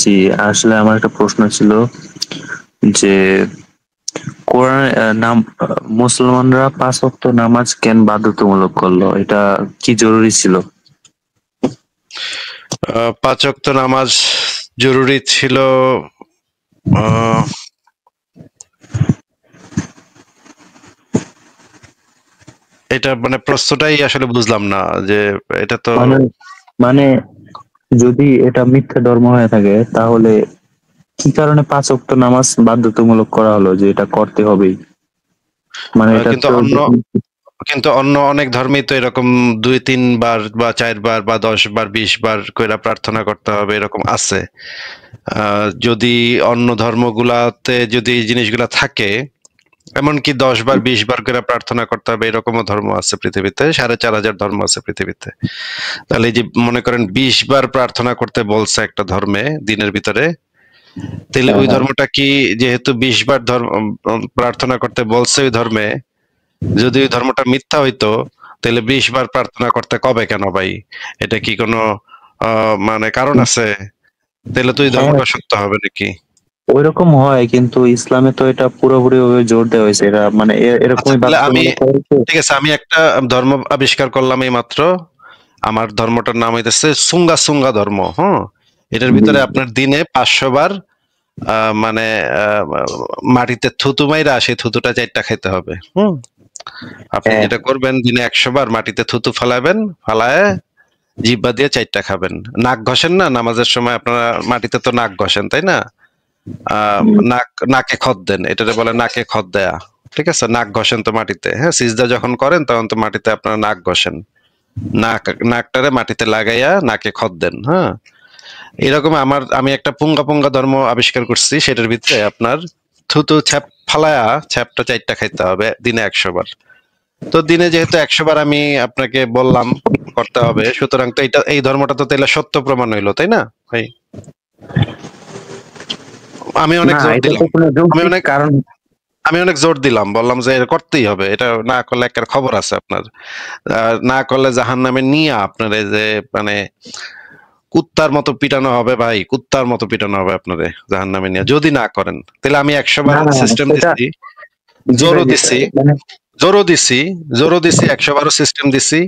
জি, আসলে আমার একটা প্রশ্ন ছিল যে কোরআন মুসলমানরা ৫ ওয়াক্ত নামাজ কেন বাধ্যতামূলক করলো? এটা কি জরুরি ছিল? ৫ ওয়াক্ত নামাজ জরুরি ছিল। আহ, এটা মানে প্রশ্নটাই আসলে বুঝলাম না যে এটা তো মানে মানে যদি এটা মিথ্যা ধর্ম হয়ে থাকে তাহলে কি কারণে 5 ওয়াক্ত নামাজ বাধ্যতামূলক করা হলো যে এটা করতে হবেই? মানে এটা কিন্তু তো অন্য অনেক ধর্মেই তো এরকম ২-৩ বার বা ৪ বার বা ১০ বার ২০ বার কইরা প্রার্থনা করতে হবে এরকম আছে। যদি অন্য ধর্মগুলাতে যদি এই জিনিসগুলা থাকে, এমনকি ১০ বার ২০ বার করে প্রার্থনা করতে হবে এরকমও ধর্ম আছে পৃথিবীতে। ৪,৫০০ ধর্ম আছে পৃথিবীতে। তাহলে এই যে মনে করেন ২০ বার প্রার্থনা করতে বলছে একটা ধর্মে দিনের ভিতরে, তাহলে হ্যাঁ, ওই হ্যাঁ। ধর্মটা কি, যেহেতু ২০ বার প্রার্থনা করতে বলছে ওই ধর্মে, যদি ওই ধর্মটা মিথ্যা হইতো তাহলে ২০ বার প্রার্থনা করতে কবে কেন ভাই? এটা কি কোনো মানে কারণ আছে? তাহলে তো ওই হ্যাঁ, ধর্মটা সত্য হবে নাকি? ঐরকম হয় কিন্তু ইসলামে তো এটা পুরোপুরি ভাবে জোর দেওয়া হয়েছে। এটা মানে আচ্ছা, এরকমই তাহলে বাধ্যতামূলক করা হয়েছে। ঠিক আছে, আমি একটা ধর্ম আবিষ্কার করলাম এই মাত্র। আমার ধর্মটার নাম হইতেছে সুঙ্গা সুঙ্গা ধর্ম। হ্যাঁ, এটার জি, ভিতরে আপনার দিনে ৫০০ বার মানে মাটিতে থুতু মাইরা সেই থুতুটা ৪টা খাইতে হবে। আপনি হ্যাঁ, যেটা করবেন, দিনে ১০০ বার মাটিতে থুতু ফালাবেন, ফালায় জিহ্বা দিয়ে ৪টা খাবেন। নাক ঘষেন না নামাজের সময়? আপনারা মাটিতে তো নাক ঘষেন, তাই না? নাকে খত দেন, এটারে বলে নাকে খত দেয়া। ঠিক আছে, নাক ঘষেন তো মাটিতে। হ্যাঁ, সিজদা যখন করেন তখন তো মাটিতে আপনারা নাক ঘষেন। নাক নাকটারে মাটিতে লাগাইয়া নাকে খত দেন। হ্যাঁ, এরকম আমি একটা পুঙ্গা পুঙ্গা ধর্ম আবিষ্কার করছি, সেটার ভিতরে আপনার থুতু ছ্যাপ ফালায়া ছ্যাপটা ৪টা খাইতে হবে দিনে ১০০ বার। তো দিনে যেহেতু ১০০ বার আমি আপনাকে বললাম করতে হবে, সুতরাং তো এই ধর্মটা তো তাইলে সত্য প্রমাণ হইলো, তাই না ভাই? আমি অনেক না জোর এটা তো দিলাম। কোনো আমি যৌক্তিক অনেক কারণ। আমি অনেক জোর দিলাম, বললাম যে এটা করতেই হবে, এটা না করলে একটা খবর আছে আপনার। না করলে জাহান্নামে নিয়ে আপনার এই যে মানে কুত্তার মতো পিটানো হবে ভাই, কুত্তার মতো পিটানো হবে আপনারে জাহান্নামে নিয়ে, যদি না করেন। তাহলে আমি ১০০ না, বার না, সিস্টেম সেটা দিচ্ছি, জি ভাই জোরও দিছি, মানে জোরও দিছি, জোরও দিছি, ১০০ বারও সিস্টেম দিছি।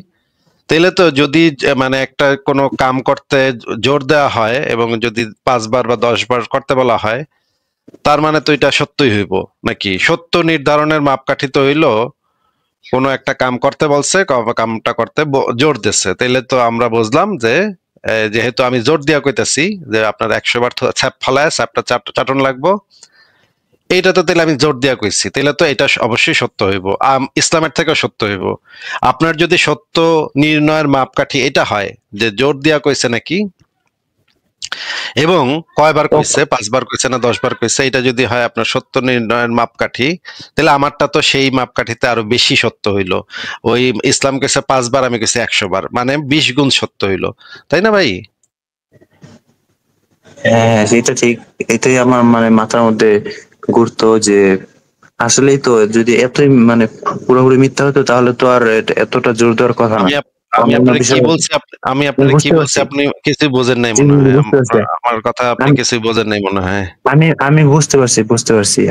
তাইলে তো যদি মানে একটা কোনো কাম করতে জোর দেওয়া হয় এবং যদি ৫ বার বা ১০ বার করতে বলা হয়, তার মানে তো এটা সত্যই হইব নাকি? সত্য নির্ধারণের মাপকাঠি তো হইল কোনো একটা কাম করতে বলছে, কামটা করতে জোর দিচ্ছে, তাইলে তো আমরা বুঝলাম যে যেহেতু আমি জোর দিয়া কইতাছি যে আপনার ১০০ বার ছ্যাপ ফালায় ছ্যাপটা চাটন লাগবো, এইটা তো তাহলে আমি জোর দিয়া কইছি, তাহলে তো এটা অবশ্যই সত্য হইব, ইসলামের থেকেও সত্য হইব। আপনার যদি সত্য নির্ণয়ের মাপকাঠি এটা হয় যে জোর দিয়া কইছে নাকি, এবং কয়বার কইছে, ৫ বার কইছে না ১০ বার কইছে, এটা যদি হয় আপনার সত্য নির্ণয়ের মাপকাঠি, তাহলে আমারটা তো সেই মাপকাঠিতে আরো বেশি সত্য হইলো। ওই ইসলাম কইছে ৫ বার, আমি কইছি ১০০ বার, মানে ২০ গুণ সত্য হইলো, তাই না ভাই? হ্যাঁ, সেটা ঠিক। এটাই আমার মানে মাথার মধ্যে ঘুরতো যে আসলেই তো যদি এতই মানে পুরোপুরি মিথ্যা হতো তাহলে তো আর এতটা জোর দেওয়ার কথা না। আমি আমি অন্যান্য আপনারে কি বিষয় বলছি, আমি আমি আপনারে কি বুঝতে বলছি পারছি। আপনি কিছুই বোঝেন নাই জি, মনে জি, হয়। বুঝতে পারছি। আমার কথা আপনি আমি কিছুই বোঝেন নাই মনে হয়। আমি আমি বুঝতে পারছি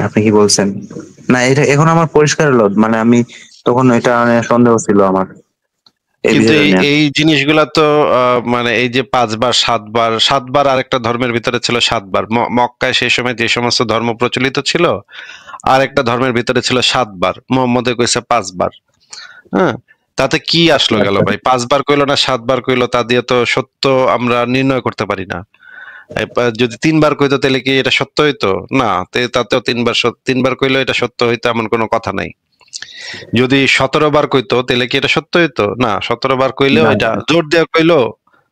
আপনি কি বলছেন। না এটা এখন আমার পরিষ্কার হলো। মানে আমি তখন এটা নিয়ে সন্দেহ ছিল আমার এই কিন্তু বিষয়টা নিয়ে। এই জিনিসগুলা তো মানে এই যে ৫ বার ৭ বার ৭ বার আরেকটা ধর্মের ভিতরে ছিল ৭ বার। মক্কায় সেই সময় যে সমস্ত ধর্ম প্রচলিত ছিল, আরেকটা ধর্মের ভিতরে ছিল ৭ বার। মুহাম্মদে কইছে ৫ বার। হ্যাঁ? তাতে কি আসলো গেল আচ্ছা। ভাই? ৫ বার কইলো না ৭ বার কইলো, তা দিয়ে তো সত্য আমরা নির্ণয় করতে পারি না। যদি ৩ বার কইতো তাহলে কি এটা সত্য হইতো? না, তাতেও ৩ বার কইলেও এটা সত্য হইতো এমন কোনো কথা নাই। যদি ১৭ বার কইতো তাহলে কি এটা সত্য হইতো? না, ১৭ বার কইলেও না, এটা জোর দিয়া কইলো,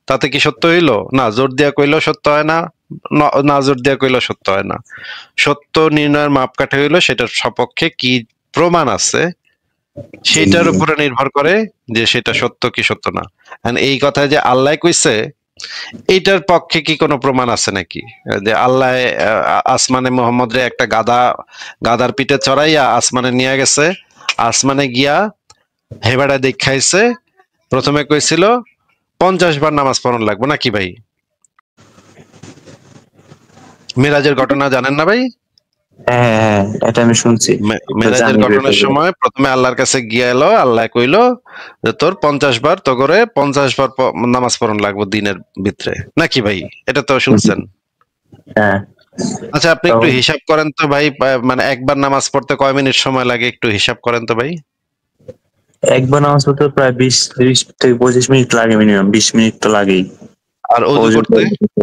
তাতে কি সত্য হইলো? না, জোর দিয়া কইলেও সত্য হয় না, না জোর দিয়া কইলেও সত্য হয় না। সত্য নির্ণয়ের মাপকাঠি হইলো সেটার সপক্ষে কি প্রমাণ আছে, জি, সেইটার জি। উপরে নির্ভর করে যে সেটা সত্য কি সত্য না। এই কথায় যে আল্লাহ কইছে, এইটার পক্ষে কি কোনো প্রমাণ আছে নাকি? যে আল্লাহ আসমানে মোহাম্মদ রে একটা গাধার পিঠে চড়াইয়া আসমানে নিয়ে গেছে, আসমানে গিয়া হেবাটা দেখাইছে, প্রথমে কইছিল ৫০ বার নামাজ পড়ন লাগবে নাকি ভাই? মেরাজের ঘটনা জানেন না ভাই? হ্যাঁ হ্যাঁ, এটা আমি শুনছি, তো মেরাজের জানি ঘটনার ব্যাপারে। সময় প্রথমে আল্লাহর কাছে গিয়ে এলো, আল্লাহ কইলো যে তোর 50 বার তো করে 50 বার নামাজ পড়ন লাগবে দিনের ভিতরে, নাকি ভাই? এটা তো শুনছেন। হ্যাঁ, আচ্ছা আপনি একটু তখন হিসাব করেন তো ভাই, মানে একবার নামাজ পড়তে কয় মিনিট সময় লাগে একটু হিসাব করেন তো ভাই। একবার নামাজ পড়তে প্রায় 20 থেকে 25 মিনিট লাগে, মিনিমাম 20 মিনিট তো লাগেই। আর অজু অজু করতে? করতে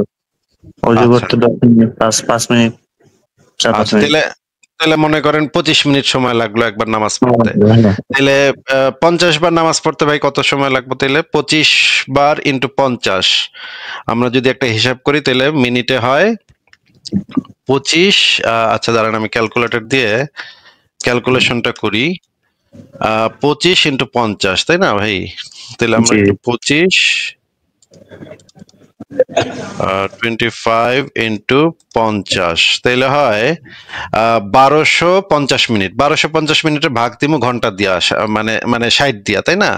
অজু আচ্ছা করতে 10 মিনিট, 5 মিনিট, 4-5 আচ্ছা, মিনিট। তাহলে তাহলে মনে করেন 25 মিনিট সময় লাগলো একবার নামাজ পড়তে। তাহলে 50 বার নামাজ পড়তে ভাই কত সময় লাগবে? তাহলে 25 বার ইন্টু 50, আমরা যদি একটা হিসাব করি তাহলে মিনিটে হয় 25। আচ্ছা দাঁড়ান আমি ক্যালকুলেটর দিয়ে ক্যালকুলেশনটা করি। 25 ইন্টু 50, তাই না ভাই? তাহলে আমরা জি, একটু 25 25 ইন্টু 50 তাহলে হয় 1250 মিনিট। 1250 মিনিটের ভাগ দিমু ঘন্টা দিয়া, মানে মানে 60 দিয়া, তাই না?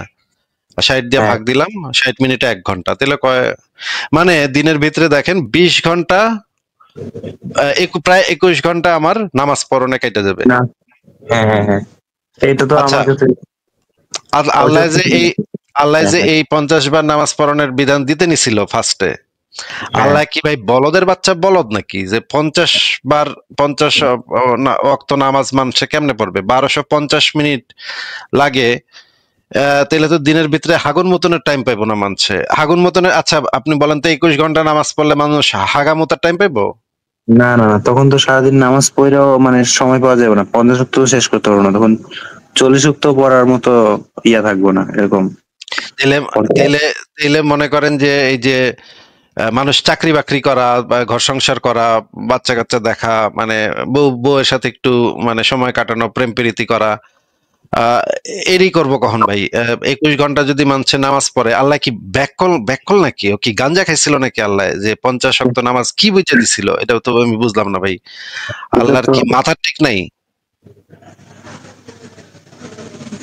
60 দিয়া হ্যাঁ ভাগ দিলাম, 60 মিনিটে 1 ঘন্টা, তাহলে কয়, মানে দিনের ভিতরে দেখেন 20 ঘন্টা, প্রায় 21 ঘন্টা আমার নামাজ পড়নে কেটে যাবে। না, হ্যাঁ হ্যাঁ হ্যাঁ, এটা তো আচ্ছা, আমার কাছে আল্লাহ অজব যে এই আল্লাহ হ্যাঁ যে হ্যাঁ এই 50 বার নামাজ পড়নের বিধান দিতে নিছিল ফার্স্টে, হ্যাঁ, আল্লাহ কি ভাই বলদের বাচ্চা বলদ নাকি যে 50 বার 50 ওয়াক্ত নামাজ মানুষে কেমনে পড়বে? 1250 মিনিট লাগে। তাহলে তো দিনের ভিতরে হাগুন মতনের টাইম পাইবো না মানুষে। হাগুন মতনের, আচ্ছা আপনি বলেন তো 21 ঘন্টা নামাজ পড়লে মানুষ হাগা মতার টাইম পাইবো? না না না, তখন তো সারাদিন নামাজ পড়েও মানে সময় পাওয়া যাবে না, 50 ওয়াক্ত শেষ করতে পারবো না তখন। 40 ওয়াক্ত পড়ার মতো ইয়া থাকবো না এরকম। তাহলে তাহলে তাহলে মনে করেন যে এই যে মানুষ চাকরি বাকরি করা বা ঘর সংসার করা, বাচ্চা কাচ্চা দেখা, মানে বউয়ের সাথে একটু মানে সময় কাটানো, প্রেম প্রীতি করা, আহ এরই করবো কখন ভাই? 21 ঘন্টা যদি মানুষে নামাজ পড়ে, আল্লাহ কি ব্যাককল ব্যাককল নাকি? ও কি গাঞ্জা খাইছিল নাকি? আল্লাহ যে 50 ওয়াক্ত নামাজ কি বুঝে দিছিল, এটাও তো আমি বুঝলাম না ভাই। এটা আল্লাহর তো কি মাথা ঠিক নাই?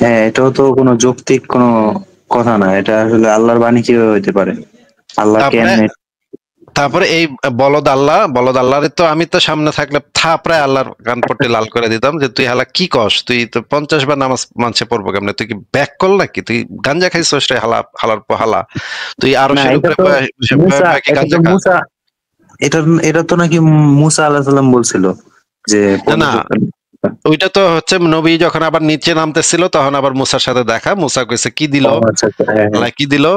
হ্যাঁ, এটাও তো কোনো যৌক্তিক কোনো কথা না, এটা আসলে আল্লাহর বাণী কিভাবে হইতে পারে? আল্লাহ তারপরে কেমনে? তারপরে এই বলদ আল্লাহর তো আমি তো সামনে থাকলে থাপড়ায় আল্লাহর কান পট্টি লাল করে দিতাম যে তুই হালা কি কস, তুই তো 50 বার নামাজ মানুষে পড়বো কেমনে? তুই কি ব্যাক কল নাকি? তুই গাঞ্জা খাইছস রে হালা, হালার পর হালা। তুই না, আরশের এটা উপরে তো বয়ে মুসা, বয়ে কি এটা তো গাঞ্জা খা? মুসা, এটা এটা তো নাকি মুসা আলাইহিস সালাম বলছিল যে না না, 50 ওয়াক্ত। ওইটা তো হচ্ছে নবী যখন আবার নিচে নামতেছিল তখন আবার মুসার সাথে দেখা, মুসা কইছে কি দিল, ও আচ্ছা আচ্ছা, হ্যাঁ হ্যাঁ। আল্লাহ কি দিল?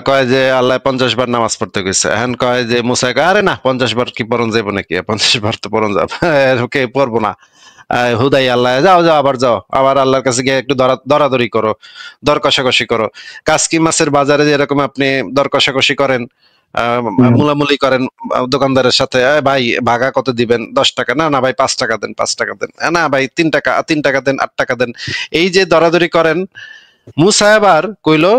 কয় যে আল্লাহ 50 বার নামাজ পড়তে কইছে। এখন কয় যে মুসা কয় আরে না, 50 বার কি পড়ন যাবো নাকি? 50 বার তো পড়ন যাবে ওকে পড়বো না। হুদাই আল্লাহ যাও যাও, আবার যাও, আবার আল্লাহর কাছে গিয়ে একটু দরাদরি করো, দর কষাকষি করো। কাসকি মাছের বাজারে যেরকম আপনি দর কষাকষি করেন, হুম, মুলামুলি করেন দোকানদারের সাথে, ভাই ভাগা কত দিবেন? 10 টাকা। না না ভাই 5 টাকা দেন, 5 টাকা দেন। না ভাই 3 টাকা, 3 টাকা দেন, 8 টাকা দেন। এই যে দরাদরি করেন, মুসা আবার কইলো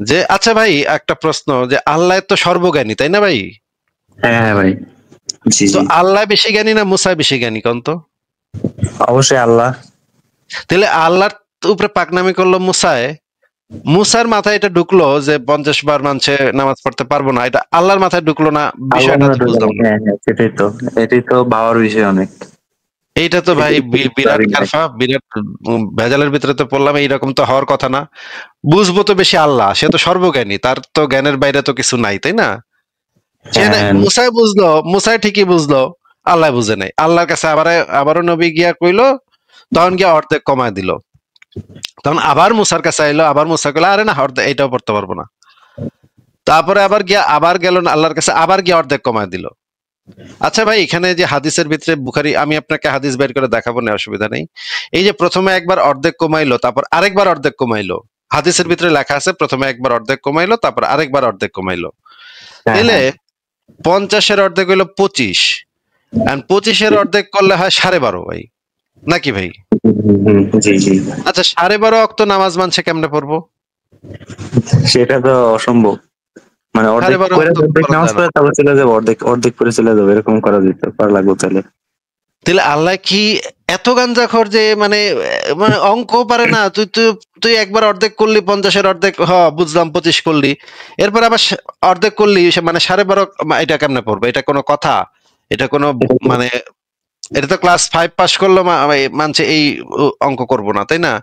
যে আচ্ছা ভাই একটা প্রশ্ন, যে আল্লাহ তো সর্বজ্ঞানী, তাই না ভাই? হ্যাঁ হ্যাঁ ভাই, জি তো জি, আল্লাহ বেশি জ্ঞানী না মুসা বেশি জ্ঞানী কোন তো? অবশ্যই আল্লাহ। তাহলে আল্লাহর উপরে পাকনামি করলো মুসায়, মুসার মাথায় এটা ঢুকলো যে 50 বার মানছে নামাজ পড়তে পারবো না, এটা আল্লাহর মাথায় ঢুকলো না? আল্লাহ বিষয়টা তো মনে বুঝলাম না। হ্যাঁ হ্যাঁ, সেটাই তো, এটাই তো ভাবার বিষয় অনেক। এইটা তো ভাই এটাই তো বিরাট পারি নাই। কারফা, বিরাট ভেজালের ভিতরে তো পড়লাম। এইরকম তো হওয়ার কথা না। বুঝবো তো বেশি আল্লাহ, সে তো সর্বজ্ঞানী, তার তো জ্ঞানের বাইরে তো কিছু নাই, তাই না? সে হ্যাঁ হ্যাঁ মুসাই বুঝলো, মুসাই ঠিকই বুঝলো, আল্লাহ বুঝে নাই। আল্লাহর কাছে আবারও নবী গিয়া কইলো, তখন গিয়া অর্ধেক কমায় দিল। তখন আবার মুসার কাছে আইলো, আবার মুসা কইলো আরে না, অর্ধেক এইটাও পড়তে পারবো না। তারপরে আবার গেল আল্লাহর কাছে, আবার গিয়ে অর্ধেক কমায় দিল। আচ্ছা ভাই, এখানে যে হাদিসের ভিতরে বুখারি, আমি আপনাকে হাদিস বের করে দেখাবো না, অসুবিধা নেই। এই যে প্রথমে একবার অর্ধেক কমাইলো, তারপর আরেকবার অর্ধেক কমাইলো, হাদিসের ভিতরে লেখা আছে প্রথমে একবার অর্ধেক কমাইলো, তারপর আরেকবার অর্ধেক কমাইলো। হ্যাঁ তাইলে হ্যাঁ, 50-এর অর্ধেক হইলো 25, আর 25-এর অর্ধেক করলে হয় 12.5 ভাই, নাকি ভাই? জি জি, আচ্ছা 12.5 অক্ত নামাজ মানছে কেমনে পড়বো? সেটা তো অসম্ভব। মানে সাড়ে অর্ধেক বারো করে, অক্ত অর্ধেক করা নামাজ যায় না। পড়ে তারপর চলে যাবো, অর্ধেক অর্ধেক করে চলে যাবো, এরকম করা যেত, করা লাগবে তাহলে। তাহলে আল্লাহ কি এত গাঞ্জাখোর যে মানে মানে অঙ্ক পারে না? তুই তুই তুই একবার অর্ধেক করলি, 50-এর অর্ধেক বুঝলাম 25 করলি, এরপর আবার অর্ধেক করলি, মানে 12.5, এটা কেমনে পড়বে? এটা কোনো কথা? এটা কোনো মানে এটা তো ক্লাস 5 পাস করলো মানছে এই অঙ্ক করব না, তাই না?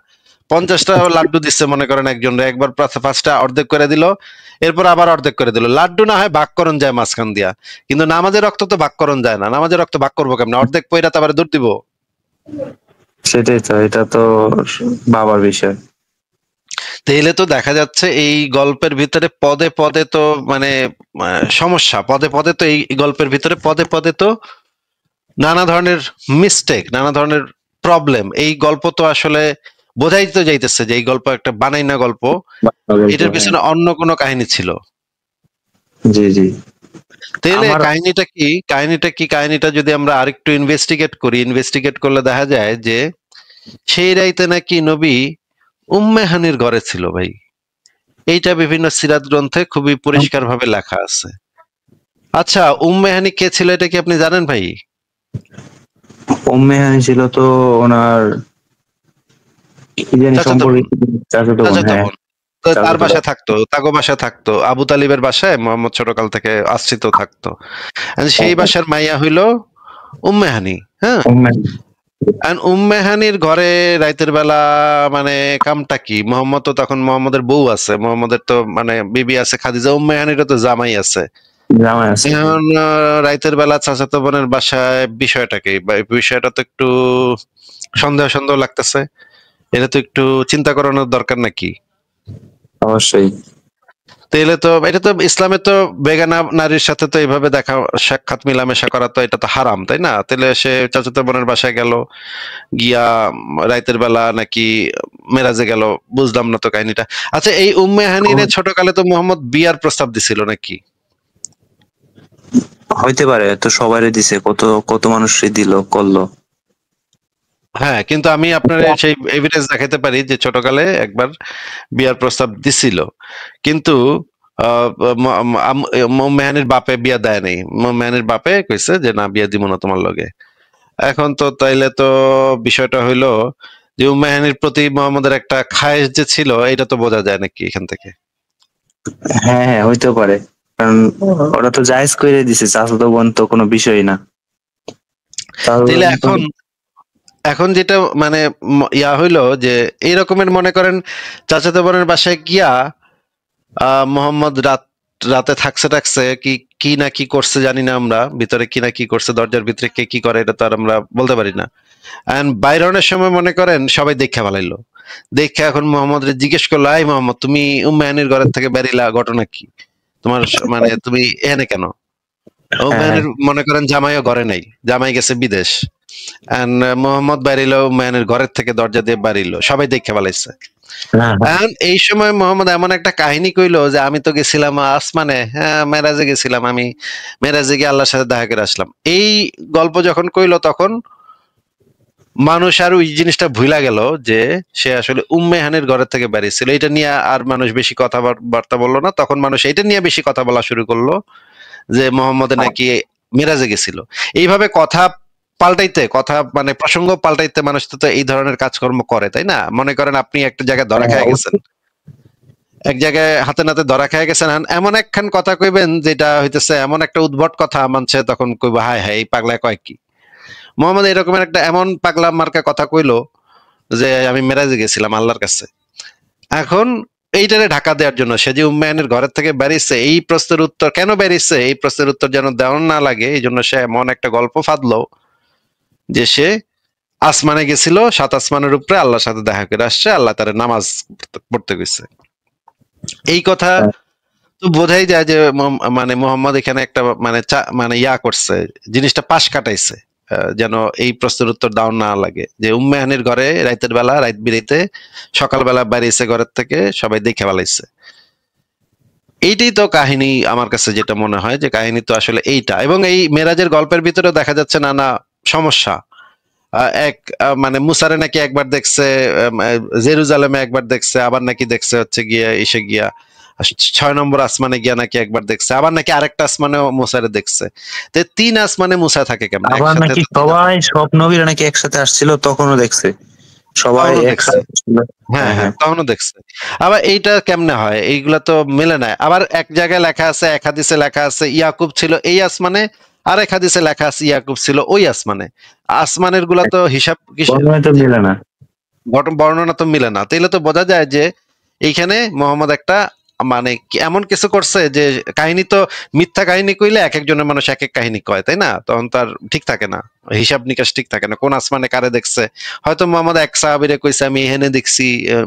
50টা লাড্ডু দিচ্ছে মনে করেন একজন, একবার ফার্স্টটা অর্ধেক করে দিল, এরপর আবার অর্ধেক করে দিল। লাড্ডু না হয় ভাগকরণ যায় মাঝখান দিয়া, কিন্তু নামাজের রক্ত তো ভাগকরণ যায় না। নামাজের রক্ত ভাগ করবো কেমনে? অর্ধেক পয়রা তারপরে দৌড় দিব? সেটাই তো, এটা তো বাবার বিষয়। তাহলে তো দেখা যাচ্ছে এই গল্পের ভিতরে পদে পদে তো মানে সমস্যা, পদে পদে তো এই গল্পের ভিতরে পদে পদে তো নানা ধরনের মিস্টেক, নানা ধরনের প্রবলেম। এই গল্প তো আসলে বোঝাই তো যাইতেছে যে এই গল্প একটা বানাইনা গল্প, এটার পিছনে অন্য কোনো কাহিনী ছিল। জি জি। তাহলে আমার কাহিনীটা যদি আমরা আরেকটু ইনভেস্টিগেট করলে দেখা যায় যে সেই রাইতে নাকি নবী উম্মে হানির ঘরে ছিল ভাই। এইটা বিভিন্ন সিরাত গ্রন্থে খুবই পরিষ্কার ভাবে লেখা আছে। আচ্ছা, উম্মে হানি কে ছিল এটা কি আপনি জানেন ভাই? উম্মে হানি ছিল তো ওনার কি জানি চাচাতো বোন, সম্পর্কে, চাচাতো বোন, চাচাতো হ্যাঁ। বোন। তো তার বাসায় থাকতো, তাগো বাসায় থাকতো, আবু তালিবের বাসায় মোহাম্মদ ছোটকাল থেকে আশ্রিত থাকতো। And সেই বাসার মাইয়া হইল উম্মে হানি। হ্যাঁ, উম্মে উম্মে হানির ঘরে রাইতের বেলা মানে কামটা কি? মোহাম্মদ তো তখন, মোহাম্মদের বউ আছে, মোহাম্মদের তো মানে বিবি আছে খাদিজা, উম্মে হানিরও তো জামাই আছে। জামাই আছে। এখন রাইতের বেলা চাচাতো বোনের বাসায় বিষয়টা কি? বিষয়টা তো একটু সন্দেহ সন্দেহ লাগতেছে। এটা তো একটু চিন্তা করানোর দরকার নাকি? অবশ্যই। তাহলে তো এটা তো ইসলামে তো বেগানা নারীর সাথে তো এইভাবে দেখা সাক্ষাৎ মিলামেশা করা তো এটা তো হারাম, তাই না? তাহলে সে চাচাতো বোনের বাসায় গেল, গিয়া রাইতের বেলা নাকি মেরাজে গেল, বুঝলাম না তো কাহিনীটা। আচ্ছা, এই উম্মে হানিরে ছোটকালে তো মোহাম্মদ বিয়ার প্রস্তাব দিছিল নাকি? হইতে পারে, তো সবারই দিছে, কত কত মানুষই দিল করলো। হ্যাঁ, কিন্তু আমি আপনার সেই এভিডেন্স দেখাতে পারি যে ছোটকালে একবার বিয়ার প্রস্তাব দিছিল, কিন্তু মেহানির বাপে বিয়া দেয় নাই। মেহানির বাপে কইছে যে না, বিয়া দিব না তোমার লগে। এখন তো তাইলে তো বিষয়টা হইলো যে মেহানির প্রতি মোহাম্মদের একটা খায়েশ যে ছিল, এটা তো বোঝা যায় নাকি এখান থেকে? হ্যাঁ হ্যাঁ, হইতেও পারে, কারণ ওরা তো জায়েজ করে দিছে, চাচাতো বোন তো কোনো বিষয় না। তাইলে এখন এখন যেটা মানে ইয়া হইলো যে এই রকমের মনে করেন চাচাতো বোনের বাসায় গিয়া মোহাম্মদ রাতে থাকছে কি কি না কি করছে জানি না আমরা, ভিতরে কি না কি করছে, দরজার ভিতরে কে কি করে এটা তো আর আমরা বলতে পারি না। এন্ড বাইরনের সময় মনে করেন সবাই দেখা ভালাইলো, দেখে এখন মোহাম্মদ জিজ্ঞেস করলো, এই মোহাম্মদ তুমি উম্মায়নের ঘরের থেকে বেরিলা, ঘটনা কি তোমার? মানে তুমি এখানে কেন? হ্যাঁ উম্মায়নের মনে করেন জামাইও ঘরে নাই, জামাই গেছে বিদেশ। এন্ড মোহাম্মদ বাইরিলো উম্মায়নের ঘরের থেকে, দরজা দিয়ে বাড়িলো, সবাই দেখে ফেলাইছে। হ্যাঁ এখন এই সময় মোহাম্মদ এমন একটা কাহিনী কইলো যে আমি তো গেছিলাম আসমানে, হ্যাঁ মেরাজে গেছিলাম, আমি মেরাজে গিয়ে আল্লাহর সাথে দেখা করে আসলাম। এই গল্প যখন কইলো তখন মানুষ আর ওই জিনিসটা ভুলা গেল যে সে আসলে উম্মে হানির ঘরের থেকে বেরিয়েছিল। এটা নিয়ে আর মানুষ বেশি কথাবার্তা বললো না। তখন মানুষ এটা নিয়ে বেশি কথা বলা শুরু করলো যে মোহাম্মদ নাকি মেরাজে গেছিল। এইভাবে কথা পাল্টাইতে, কথা মানে প্রসঙ্গ পাল্টাইতে মানুষ তো এই ধরনের কাজকর্ম করে, তাই না? মনে করেন আপনি একটা জায়গায় ধরা খেয়ে গেছেন, এক জায়গায় হাতে নাতে ধরা খেয়ে গেছেন, এমন একখান কথা কইবেন যেটা হইতেছে এমন একটা উদ্ভট কথা, মানছে তখন কইবা হায় হায় এই পাগলা কয় কি। মোহাম্মদ এরকমের একটা এমন পাগলা মার্কা কথা কইলো যে আমি মেরাজে গেছিলাম আল্লাহর কাছে। এখন এইটারে ঢাকা দেওয়ার জন্য সে যে উম্মায়নের ঘরের থেকে বেরিয়েছে, এই প্রশ্নের উত্তর কেন বেরিয়েছে, এই প্রশ্নের উত্তর যেন দেওয়া না লাগে, এই জন্য সে এমন একটা গল্প ফাঁদলো যে সে আসমানে গেছিল, 7 আসমানের উপরে আল্লাহর সাথে দেখা করে আসছে, আল্লাহ তার নামাজ পড়তে গেছে। এই কথা তো বোঝাই যায় যে মানে মোহাম্মদ এখানে একটা মানে মানে ইয়া করছে, জিনিসটা পাশ কাটাইছে, যেন এই প্রশ্নের উত্তর দাও না লাগে যে উম্মেহানির ঘরে রাতের বেলা, রাত বিরাইতে সকালবেলা বেরিয়েছে ঘরের থেকে, সবাই দেখে ফেলাইছে। এইটাই তো কাহিনী আমার কাছে যেটা মনে হয়, যে কাহিনী তো আসলে এইটা। এবং এই মেরাজের গল্পের ভিতরে দেখা যাচ্ছে নানা সমস্যা। এক মানে মুসারে নাকি একবার দেখছে, জেরুজালেমে একবার দেখছে, আবার নাকি দেখছে হচ্ছে গিয়া এসে গিয়া 6 নম্বর আসমানে গিয়া নাকি একবার দেখছে, আবার নাকি আরেকটা আসমানেও মুসারে দেখছে। তো 3 আসমানে মুসা থাকে কেমন আবার একসাথে? নাকি তো সবাই, সব নবীরা নাকি একসাথে আসছিল, তখনও দেখছে সবাই তখনও দেখছে, একসাথে ছিল। হ্যাঁ হ্যাঁ হ্যাঁ হ্যাঁ। তখনও দেখছে। আবার এইটা কেমনে হয়? এইগুলা তো মেলে না। আবার এক জায়গায় লেখা আছে, এক হাদিসে লেখা আছে ইয়াকুব ছিল এই আসমানে, আরেক হাদিসে লেখা আছে ইয়াকুব ছিল ওই আসমানে। আসমানের গুলা তো হিসাব বর্ণনায় তো মিলে না। বর্ণনা তো মিলে না, তাইলে তো বোঝা যায় যে এইখানে মোহাম্মদ একটা মানে এমন কিছু করছে যে কাহিনী তো মিথ্যা কাহিনী কইলে এক একজনের মানুষ এক এক কাহিনী কয়, তাই না? তখন তার ঠিক থাকে না, হিসাব নিকাশ ঠিক থাকে না, কোন আসমানে কারে দেখছে। হয়তো মোহাম্মদ এক সাহাবীরে কইছে আমি এখানে দেখছি,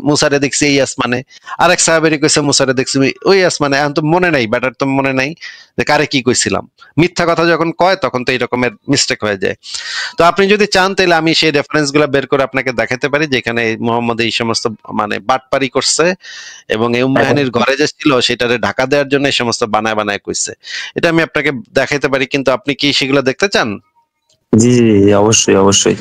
মুসারে দেখছি এই আসমানে, আর এক সাহাবীরে কইছে মুসারে দেখছি ওই আসমানে। এখন তো মনে নাই, ব্যাটার তো মনে নাই যে কারে কি কইছিলাম। মিথ্যা কথা যখন কয় তখন তো এই রকমের মিস্টেক হয়ে যায়। তো আপনি যদি চান তাহলে আমি সেই রেফারেন্স গুলা বের করে আপনাকে দেখাতে পারি যেখানে মোহাম্মদ এই সমস্ত মানে বাটপারি করছে এবং এই উম্মাহানির ঘরে যে ছিল সেটারে ঢাকা দেওয়ার জন্য এই সমস্ত বানায় বানায় কইছে। এটা আমি আপনাকে দেখাইতে পারি, কিন্তু আপনি কি সেগুলো দেখতে চান? জি জি জি, অবশ্যই অবশ্যই।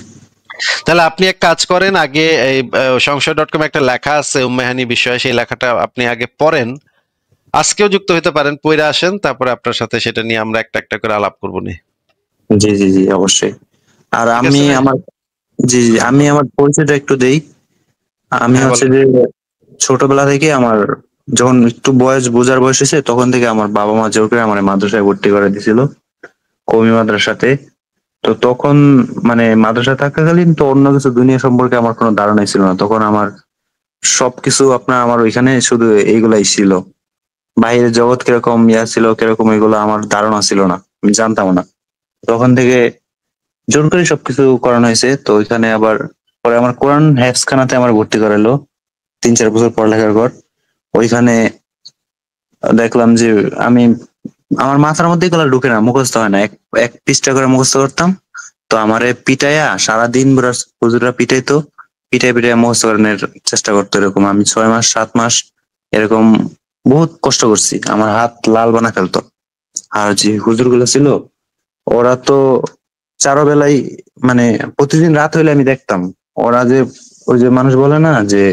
তাহলে আপনি এক কাজ করেন, আগে এই সংশয়.com একটা লেখা আছে উম্মাহানি বিষয়ে, সেই লেখাটা আপনি আগে পড়েন, আজকেও যুক্ত হতে পারেন, পড়ে আসেন, তারপরে আপনার সাথে সেটা নিয়ে আমরা একটা একটা করে আলাপ করবো নি। জি জি জি, অবশ্যই। আর ঠিক আমি আছে? আমার, জি জি, আমি আমার পরিচয়টা একটু দেই। আমি হ্যাঁ হচ্ছে বলেন। যে ছোটবেলা থেকে আমার, যখন একটু বোঝার বয়স হয়েছে তখন থেকে আমার বাবা মা জোর করে আমার মাদ্রাসায় ভর্তি করে দিছিল, কওমি মাদ্রাসাতে। তো তখন মানে মাদ্রাসায় থাকাকালীন তো অন্য কিছু দুনিয়া সম্পর্কে আমার কোনো ধারণাই ছিল না। তখন আমার সবকিছু আপনার আমার ওইখানে শুধু এইগুলাই ছিল। বাইরের জগৎ কিরকম ছিল কিরকম এগুলো আমার ধারণা ছিল না, আমি জানতাম না। তখন থেকে জোর করে সবকিছু করানো হয়েছে। তো ওইখানে আবার পরে আমার কোরআন হেফজখানাতে আমার ভর্তি করালো 3-4 বছর পড়ালেখার পর। ওইখানে দেখলাম যে আমি, আমার মাথার মধ্যে এগুলো ঢুকে না, মুখস্থ হয় না, এক এক পৃষ্ঠা করে মুখস্থ করতাম। তো আমারে পিটাইয়া সারাদিন পুরো হুজুররা পিটাইতো, পিটাই পিটাই মুখস্থ করানোর চেষ্টা করতো। এরকম আমি 6 মাস 7 মাস এরকম বহুত কষ্ট করছি, আমার হাত লাল বানা ফেলতো। আর যে হুজুর গুলো ছিল ওরা তো চারবেলাই মানে প্রতিদিন রাত হইলে আমি দেখতাম ওরা যে, ওই যে মানুষ বলে না যে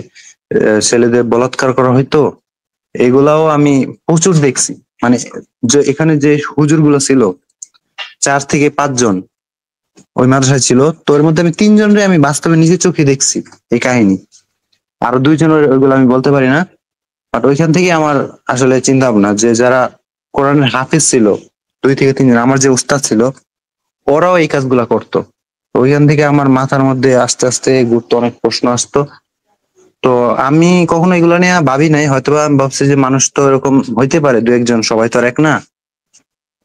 ছেলেদের বলাৎকার করা হইতো, এগুলাও আমি প্রচুর দেখছি। মানে যে এখানে যে হুজুর গুলো ছিল 4 থেকে 5 জন ওই মাদ্রাসায় ছিল, তো এর মধ্যে আমি 3 জনরে আমি বাস্তবে নিজের চোখে দেখছি এই কাহিনী। আরো 2 জনের ওইগুলো আমি বলতে পারি না। বাট ওইখান থেকে আমার আসলে চিন্তা ভাবনা যে যারা কোরআনের হাফেজ ছিল 2 থেকে 3 জন, আমার যে উস্তাদ ছিল ওরাও এই কাজগুলা করতো। তো ওইখান থেকে আমার মাথার মধ্যে আস্তে আস্তে ঘুরতো, অনেক প্রশ্ন আসতো। তো আমি কখনো এগুলো নিয়ে ভাবি নাই, হয়তোবা আমি ভাবছি যে মানুষ তো এরকম হইতে পারে 2-1 জন, সবাই তো আর এক না।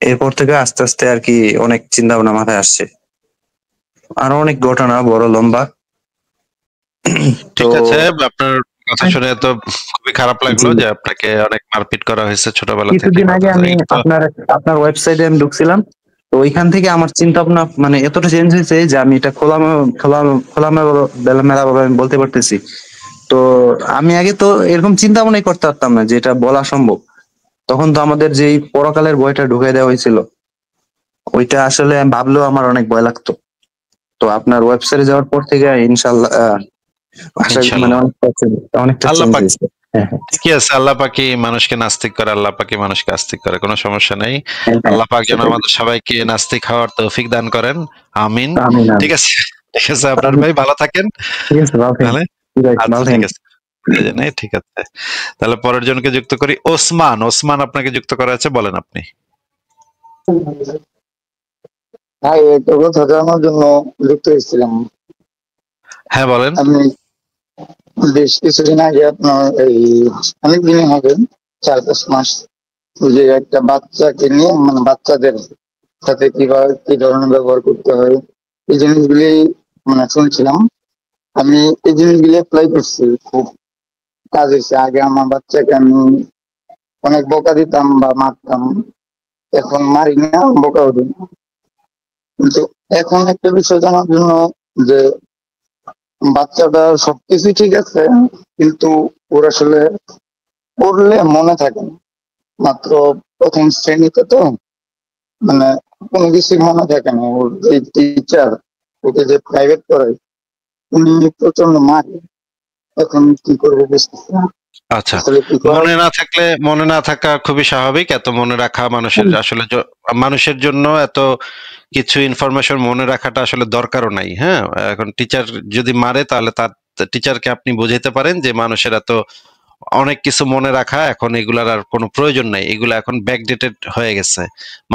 এরপর থেকে আস্তে আস্তে আর কি অনেক চিন্তা ভাবনা মাথায় আসছে, আরো অনেক ঘটনা বড় লম্বা। তো ঠিক আছে, আপনার কথা শুনে তো খুবই খারাপ লাগলো জি, যে আপনাকে অনেক মারপিট করা হয়েছে ছোটবেলা থেকে কিছুদিন আগে মাদ্রাসা। আমি এটা তো আপনার আপনার ওয়েবসাইটে আমি ঢুকছিলাম। তো ওইখান থেকে আমার চিন্তা ভাবনা মানে এতটা চেঞ্জ হয়েছে যে আমি এটা খোলা খোলামেলা মেলা ভাবে আমি বলতে পারতেছি। তো আমি আগে তো এরকম চিন্তা ভাবনাই করতে পারতাম না যে এটা বলা সম্ভব। তখন তো আমাদের যেই পরকালের বইটা ঢুকাই দেওয়া হয়েছিল, ওইটা আসলে আমি ভাবলেও আমার অনেক ভয় লাগতো। তো আপনার ওয়েবসাইটে যাওয়ার পর থেকে ইনশাল্লাহ আশা মানে ইনশাল্লাহ অনেকটা আল্লাহ চেঞ্জ পাক হয়েছে। হ্যাঁ হ্যাঁ ঠিকই আছে, আল্লাহ পাকই মানুষকে নাস্তিক করে, আল্লাহ পাকই মানুষকে আস্তিক করে, কোনো সমস্যা নেই। হ্যাঁ, হ্যাঁ, আল্লাহ পাক যেন সেটাই। আমাদের সবাইকে নাস্তিক হওয়ার তৌফিক দান করেন। আমিন। আমি না, ঠিক আছে, ঠিক আছে আপনার ভাই, ভালো থাকেন ঠিক আছে, ভালো থাকেন। তাহলে। ঠিক আছে, আচ্ছা ভালো ঠিক থাকেন। আছে, প্রয়োজন নেই, ঠিক আছে। তাহলে পরের জনকে যুক্ত করি, ওসমান। ওসমান আপনাকে যুক্ত করা আছে, বলেন আপনি। হ্যাঁ, একটা কথা জানার জন্য যুক্ত হয়েছিলাম। হ্যাঁ বলেন। আমি বেশ কিছুদিন আগে আপনার এই অনেকদিনই হবে, 4-5 মাস, ওই যে একটা বাচ্চাকে নিয়ে মানে বাচ্চাদের সাথে কিভাবে কি ধরনের ব্যবহার করতে হয় এই জিনিসগুলি মানে শুনছিলাম। আমি এই জিনিসগুলি অ্যাপ্লাই করছি, খুব কাজ হয়েছে। আগে আমার বাচ্চাকে আমি অনেক বকা দিতাম বা মারতাম, এখন মারি না, বকাও দিই না। কিন্তু এখন একটা বিষয় জানার জন্য যে বাচ্চাটা সবকিছু ঠিক আছে, কিন্তু ওর আসলে পড়লে মনে থাকে না। মাত্র প্রথম শ্রেণীতে তো, মানে কোনো কিছু মনে থাকে না। ওর যে টিচার ওকে যে প্রাইভেট পড়ায় উনি প্রচন্ড মারে। এখন কি করবো বুঝতেছি না, আচ্ছা, আসলে কি করা মনে না থাকলে, মনে না থাকা খুবই স্বাভাবিক। এত মনে রাখা মানুষের উচিত? আসলে মানুষের জন্য এত কিছু ইনফরমেশন মনে রাখাটা আসলে দরকারও নাই। হ্যাঁ, এখন টিচার যদি মারে তাহলে তার টিচারকে আপনি বোঝাইতে পারেন যে মানুষের এত অনেক কিছু মনে রাখা এখন এগুলার আর কোনো প্রয়োজন নাই, এগুলো এখন ব্যাকডেটেড হয়ে গেছে।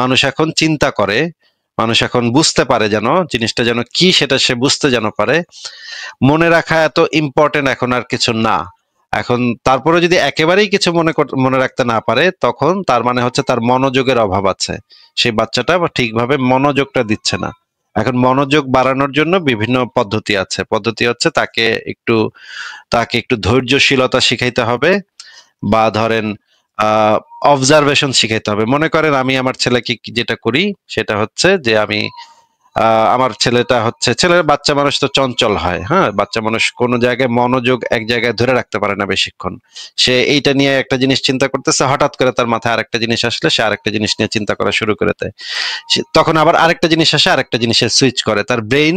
মানুষ এখন চিন্তা করে, মানুষ এখন বুঝতে পারে, যেন জিনিসটা যেন কি সেটা সে বুঝতে যেন পারে। মনে রাখা এত ইম্পর্টেন্ট এখন আর কিছু না। এখন তারপরে যদি একেবারেই কিছু মনে রাখতে না পারে, তখন তার মানে হচ্ছে তার মনোযোগের অভাব আছে, সেই বাচ্চাটা ঠিকভাবে মনোযোগটা দিচ্ছে না। এখন মনোযোগ বাড়ানোর জন্য বিভিন্ন পদ্ধতি আছে। পদ্ধতি হচ্ছে তাকে একটু ধৈর্যশীলতা শিখাইতে হবে, বা ধরেন অবজারভেশন শিখাইতে হবে। মনে করেন আমি আমার ছেলেকে যেটা করি সেটা হচ্ছে যে আমি আমার ছেলের বাচ্চা মানুষ তো চঞ্চল হয়, হ্যাঁ, বাচ্চা মানুষ কোনো জায়গায় মনোযোগ এক জায়গায় ধরে রাখতে পারে না বেশিক্ষণ। সে এইটা নিয়ে একটা জিনিস চিন্তা করতেছে, হঠাৎ করে তার মাথায় আরেকটা জিনিস আসলে সে আরেকটা জিনিস নিয়ে চিন্তা করা শুরু করে দেয়। তখন আবার আরেকটা জিনিস আসে, আরেকটা জিনিসে সুইচ করে। তার ব্রেইন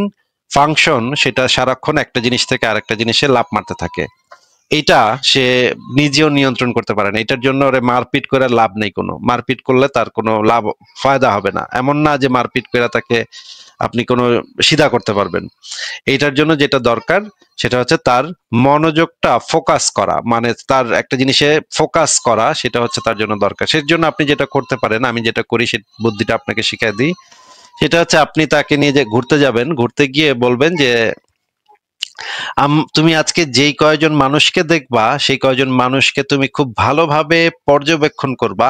ফাংশন সেটা সারাক্ষণ একটা জিনিস থেকে আরেকটা জিনিসে লাফ মারতে থাকে। এটা সে নিজেও নিয়ন্ত্রণ করতে পারে না। এটার জন্য ওরে মারপিট করে লাভ নেই, কোনো মারপিট করলে তার কোনো ফায়দা হবে না। এমন না যে মারপিট করে তাকে আপনি কোনো সিধা করতে পারবেন। এইটার জন্য যেটা দরকার সেটা হচ্ছে তার মনোযোগটা ফোকাস করা, মানে তার একটা জিনিসে ফোকাস করা, সেটা হচ্ছে তার জন্য দরকার। সেই জন্য আপনি যেটা করতে পারেন, আমি যেটা করি সেই বুদ্ধিটা আপনাকে শিখিয়ে দিই। সেটা হচ্ছে আপনি তাকে নিয়ে যে ঘুরতে যাবেন, ঘুরতে গিয়ে বলবেন যে তুমি আজকে যেই কয়জন মানুষকে দেখবা সেই কয়জন মানুষকে তুমি খুব ভালোভাবে পর্যবেক্ষণ করবা।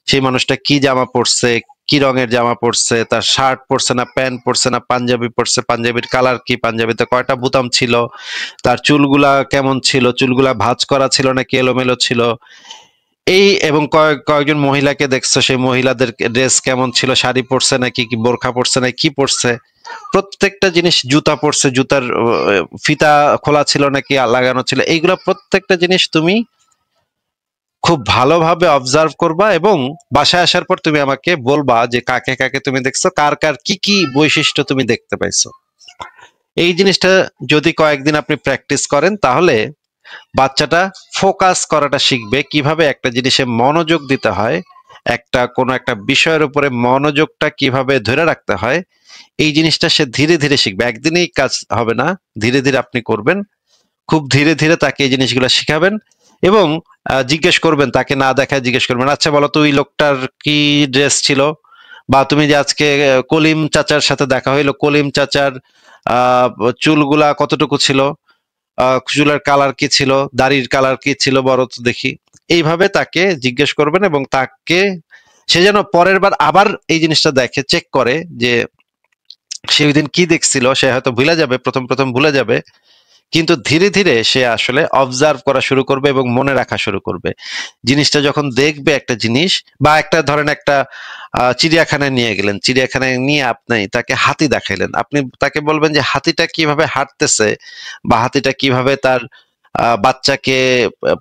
সেই মানুষটা কি জামা পরছে, কি রঙের জামা পরছে, তার শার্ট পরছে না প্যান্ট পরছে না পাঞ্জাবি পরছে, পাঞ্জাবির কালার কি, পাঞ্জাবিতে কয়টা বোতাম ছিল, তার চুলগুলা কেমন ছিল, চুলগুলা ভাঁজ করা ছিল নাকি এলোমেলো ছিল, এবং কয়েকজন মহিলাকে দেখছো, সেই মহিলাদের ড্রেস কেমন ছিল, শাড়ি পরছে নাকি কি বোরখা পরছে নাকি কি পরছে, প্রত্যেকটা জিনিস, জুতা পরছে, জুতার ফিতা খোলা ছিল নাকি লাগানো ছিল, এইগুলা প্রত্যেকটা জিনিস তুমি খুব ভালোভাবে অবজার্ভ করবা, এবং বাসায় আসার পর তুমি আমাকে বলবা যে কাকে কাকে তুমি দেখছো, কার কার কি কি বৈশিষ্ট্য তুমি দেখতে পাইছো। এই জিনিসটা যদি কয়েকদিন আপনি প্র্যাকটিস করেন, তাহলে বাচ্চাটা ফোকাস করাটা শিখবে, কিভাবে একটা জিনিসে মনোযোগ দিতে হয়, কোনো একটা বিষয়ের উপরে মনোযোগটা কিভাবে ধরে রাখতে হয়। এই জিনিসটা সে ধীরে ধীরে শিখবে, একদিনেই কাজ হবে না, ধীরে ধীরে আপনি করবেন। খুব ধীরে ধীরে তাকে এই জিনিসগুলো শিখাবেন, এবং জিজ্ঞেস করবেন, তাকে না দেখায় জিজ্ঞেস করবেন, আচ্ছা বলো তো ওই লোকটার কি ড্রেস ছিল, বা তুমি যে আজকে কলিম চাচার সাথে দেখা হইলো, কলিম চাচার আহ চুলগুলা কতটুকু ছিল, চুলের কালার কি ছিল, দাড়ির কালার কি ছিল, বড় তো দেখি। এইভাবে তাকে জিজ্ঞেস করবেন, এবং সে যেন পরের বার আবার এই জিনিসটা দেখে, চেক করে যে সে ওই দিন কি দেখছিল। সে হয়তো ভুলে যাবে, প্রথম প্রথম ভুলে যাবে, কিন্তু ধীরে ধীরে সে আসলে অবজার্ভ করা শুরু করবে এবং মনে রাখা শুরু করবে। জিনিসটা যখন দেখবে একটা জিনিস, বা ধরেন একটা চিড়িয়াখানায় নিয়ে গেলেন, চিড়িয়াখানায় নিয়ে আপনি তাকে হাতি দেখাইলেন, আপনি তাকে বলবেন যে হাতিটা কিভাবে হাঁটতেছে, বা হাতিটা কিভাবে তার বাচ্চাকে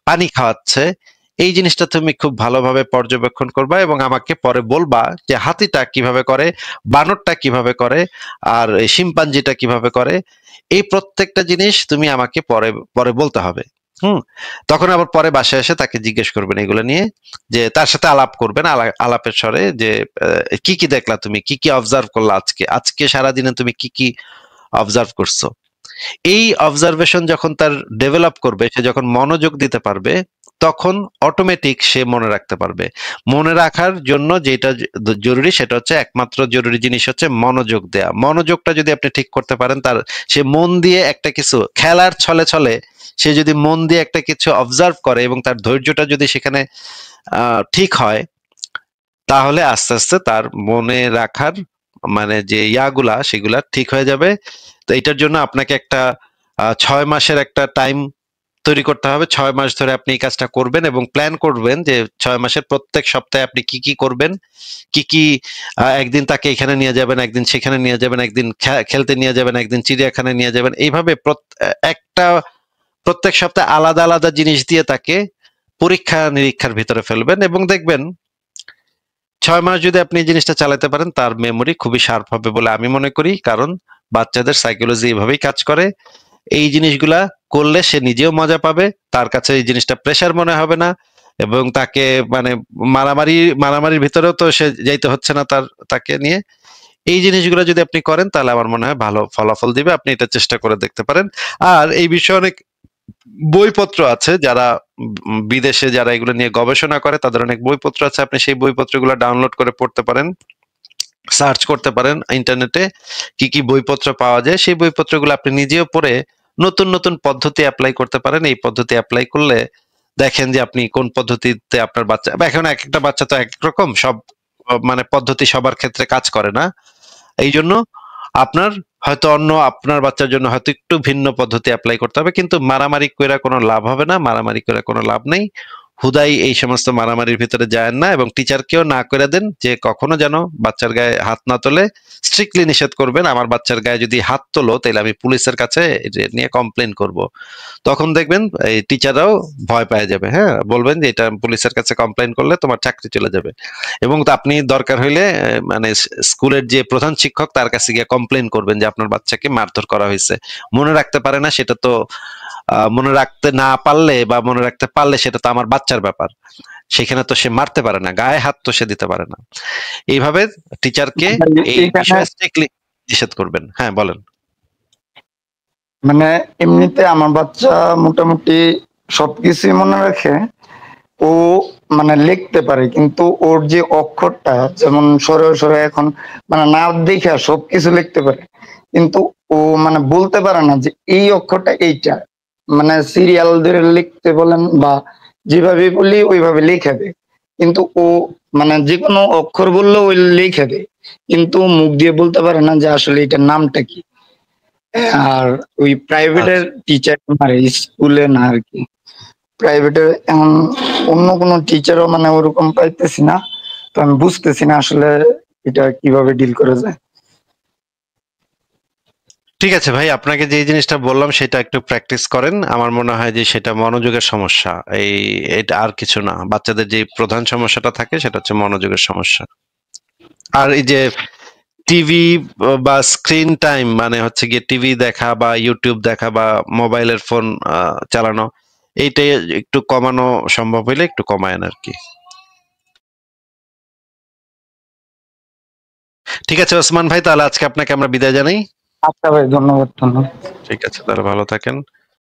পানি খাওয়াচ্ছে, এই জিনিসটা তুমি খুব ভালোভাবে পর্যবেক্ষণ করবা, এবং আমাকে পরে বলবা যে হাতিটা কিভাবে করে, বানরটা কিভাবে করে, আর শিম্পাঞ্জিটা কিভাবে করে। এই প্রত্যেকটা জিনিস তুমি আমাকে পরে পরে বলতে হবে। তখন আবার পরে বাসায় এসে তাকে জিজ্ঞেস করবেন এগুলো নিয়ে, যে তার সাথে আলাপ করবেন, আলাপের স্বরে, যে কি কি দেখলা, তুমি কি কি অবজার্ভ করলা, আজকে সারাদিনে তুমি কি কি অবজার্ভ করছো। এই অবজারভেশন যখন তার ডেভেলপ করবে, সে যখন মনোযোগ দিতে পারবে, তখন অটোমেটিক সে মনে রাখতে পারবে। মনে রাখার জন্য যেটা জরুরি, সেটা হচ্ছে একমাত্র জরুরি জিনিস হচ্ছে মনোযোগ দেয়া। মনোযোগটা যদি আপনি ঠিক করতে পারেন, সে মন দিয়ে একটা কিছু, খেলার ছলে ছলে সে যদি মন দিয়ে একটা কিছু অবজার্ভ করে, এবং তার ধৈর্যটা যদি সেখানে ঠিক হয়, তাহলে আস্তে আস্তে তার মনে রাখার মানে যে ইয়াগুলা সেগুলা ঠিক হয়ে যাবে। তো এটার জন্য আপনাকে একটা 6 মাসের একটা টাইম তৈরি করতে হবে। 6 মাস ধরে আপনি এই কাজটা করবেন, এবং প্ল্যান করবেন যে 6 মাসের প্রত্যেক সপ্তাহে আপনি কি কি করবেন, কি কি একদিন তাকে এখানে নিয়ে যাবেন, একদিন সেখানে নিয়ে যাবেন, একদিন খেলতে নিয়ে যাবেন, একদিন চিড়িয়াখানায় নিয়ে যাবেন। এইভাবে প্রত্যেক সপ্তাহে আলাদা আলাদা জিনিস দিয়ে তাকে পরীক্ষা নিরীক্ষার ভিতরে ফেলবেন, এবং দেখবেন 6 মাস যদি আপনি এই জিনিসটা চালাতে পারেন, তার মেমোরি খুবই শার্প হবে বলে আমি মনে করি। কারণ বাচ্চাদের সাইকোলজি এভাবেই কাজ করে। এই জিনিসগুলা করলে সে নিজেও মজা পাবে, তার কাছে এই জিনিসটা প্রেশার মনে হবে না, এবং তাকে মানে মারামারির ভিতরেও তো সে যাইতে হচ্ছে না তাকে নিয়ে। এই জিনিসগুলো যদি আপনি করেন, তাহলে আমার মনে হয় ভালো ফলাফল দিবে। আপনি এটা চেষ্টা করে দেখতে পারেন। আর এই বিষয়ে অনেক বইপত্র আছে, যারা বিদেশে যারা এগুলো নিয়ে গবেষণা করে, তাদের অনেক বইপত্র আছে, আপনি সেই বইপত্রগুলো ডাউনলোড করে পড়তে পারেন। সার্চ করতে পারেন ইন্টারনেটে কি কি বইপত্র পাওয়া যায়, সেই বইপত্রগুলো আপনি নিজেও পড়ে নতুন নতুন পদ্ধতি অ্যাপ্লাই করতে পারেন। এই পদ্ধতি অ্যাপ্লাই করলে দেখেন যে আপনি কোন পদ্ধতিতে আপনার বাচ্চা, এখন এক একটা বাচ্চা তো এক এক রকম, সব মানে পদ্ধতি সবার ক্ষেত্রে কাজ করে না। এই জন্য আপনার হয়তো আপনার বাচ্চার জন্য হয়তো একটু ভিন্ন পদ্ধতি অ্যাপ্লাই করতে হবে, কিন্তু মারামারি করে কোনো লাভ হবে না, মারামারি করে কোনো লাভ নেই। হুদাই এই সমস্ত মারামারির ভিতরে যায়েন না, এবং টিচারকেও না করে দেন যে কখনো যেন বাচ্চার গায়ে হাত না তোলে। স্ট্রিক্টলি নিষেধ করবেন, আমার বাচ্চার গায়ে যদি হাত তোলো তাহলে আমি পুলিশের কাছে এটা নিয়ে কমপ্লেন করব। তখন দেখবেন এই টিচাররাও ভয় পেয়ে যাবে, হ্যাঁ, বলবেন যে এটা পুলিশের কাছে কমপ্লেন করলে তোমার চাকরি চলে যাবে। এবং আপনি দরকার হইলে মানে স্কুলের যে প্রধান শিক্ষক তার কাছে গিয়ে কমপ্লেন করবেন যে আপনার বাচ্চাকে মারধর করা হয়েছে। মনে রাখতে পারে না সেটা তো মনে রাখতে না পারলে বা মনে রাখতে পারলে সেটা তো আমার বাচ্চার ব্যাপার, সেখানে তো সে মারতে পারে না, গায়ে হাত তো সে দিতে পারে না। এইভাবে টিচারকে এই এখানে বিষয়ে স্ট্রিক্টলি নিষেধ করবেন। হ্যাঁ বলেন। মানে এমনিতে আমার বাচ্চা মোটামুটি সবকিছুই মনে রাখে। ও মানে লিখতে পারে, কিন্তু ওর যে অক্ষরটা যেমন সরে সরে এখন মানে না দেখে সবকিছু লিখতে পারে, কিন্তু ও মানে বলতে পারে না যে এই অক্ষরটা এইটা। মানে সিরিয়াল ধরে লিখতে বলেন বা যেভাবে বলি ওইভাবে লিখে দেয়, কিন্তু ও মানে যে কোনো অক্ষর বললেও ওই লিখে দেয়, কিন্তু মুখ দিয়ে বলতে পারে না যে আসলে এটার নামটা কি। আর ওই প্রাইভেটের আচ্ছা, টিচার মারে, স্কুলে না আর কি। প্রাইভেটে এখন অন্য কোনো টিচারও মানে ওরকম পাইতেছি না, তো আমি বুঝতেছি না আসলে এটা কিভাবে ডিল করা যায়। ঠিক আছে ভাই, আপনাকে যে জিনিসটা বললাম সেটা একটু প্র্যাকটিস করেন। আমার মনে হয় যে সেটা মনোযোগের সমস্যা, এই এটা আর কিছু না। বাচ্চাদের যে প্রধান সমস্যাটা থাকে সেটা হচ্ছে মনোযোগের সমস্যা। আর এই যে টিভি বা স্ক্রিন টাইম, মানে হচ্ছে গিয়ে টিভি দেখা বা ইউটিউব দেখা বা মোবাইলের ফোন চালানো, এইটাই একটু কমানো সম্ভব হইলে একটু কমায়েন আর কি। ঠিক আছে ওসমান ভাই, তাহলে আজকে আপনাকে আমরা বিদায় জানাই। আচ্ছা ভাই, ধন্যবাদ ধন্যবাদ। ঠিক আছে, তাহলে ভালো থাকেন।